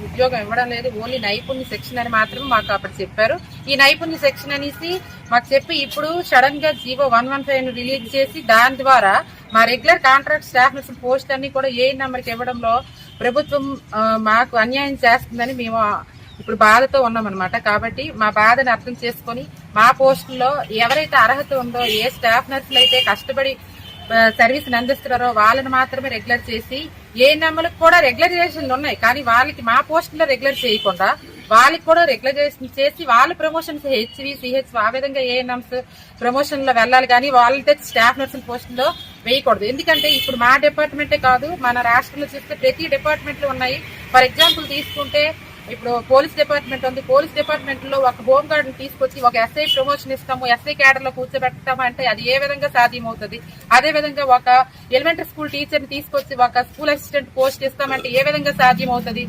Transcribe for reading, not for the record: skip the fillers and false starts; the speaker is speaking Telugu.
ఉద్యోగం ఇవ్వడం లేదు, ఓన్లీ నైపుణ్య శిక్షణ అని మాత్రమే మాకు అప్పుడు చెప్పారు. ఈ నైపుణ్య శిక్షణ అనేసి మాకు చెప్పి ఇప్పుడు సడన్ గా జీవో 115 రిలీజ్ చేసి దాని ద్వారా మా regular contract staff nurse post అన్ని కూడా ఏ నెంబర్కి ఇవ్వడంలో ప్రభుత్వం మాకు అన్యాయం చేస్తుందని మేము ఇప్పుడు బాధతో ఉన్నామన్నమాట. కాబట్టి మా బాధను అర్థం చేసుకుని మా పోస్టుల్లో ఎవరైతే అర్హత ఉందో, ఏ స్టాఫ్ నర్సులు అయితే కష్టపడి సర్వీస్ అందిస్తున్నారో వాళ్ళని మాత్రమే రెగ్యులర్ చేసి, ఏ నెంబర్లకు కూడా రెగ్యులరైజేషన్లు ఉన్నాయి కానీ వాళ్ళకి మా పోస్టులో రెగ్యులర్ చేయకుండా వాళ్ళకి కూడా రెగ్యులరైజేషన్ చేసి వాళ్ళ ప్రమోషన్స్ హెచ్వి సిహెచ్ ఆ విధంగా ఏఎన్ఎంస్ ప్రమోషన్ లో వెళ్ళాలి కానీ వాళ్ళతో స్టాఫ్ నర్సుల పోస్టులో వేయకూడదు. ఎందుకంటే ఇప్పుడు మా డిపార్ట్మెంటే కాదు, మన రాష్ట్రంలో చూస్తే ప్రతి డిపార్ట్మెంట్ లో ఉన్నాయి. ఫర్ ఎగ్జాంపుల్ తీసుకుంటే ఇప్పుడు పోలీస్ డిపార్ట్మెంట్ ఉంది, పోలీస్ డిపార్ట్మెంట్ లో ఒక హోమ్ గార్డ్ ని తీసుకొచ్చి ఒక ఎస్ఐ ప్రమోషన్ ఇస్తాము, ఎస్ఐ క్యాడర్ లో కూర్చోబెడతాము అంటే అది ఏ విధంగా సాధ్యమవుతుంది? అదే విధంగా ఒక ఎలిమెంటరీ స్కూల్ టీచర్ ని తీసుకొచ్చి ఒక స్కూల్ అసిస్టెంట్ పోస్ట్ ఇస్తామంటే ఏ విధంగా సాధ్యమవుతుంది?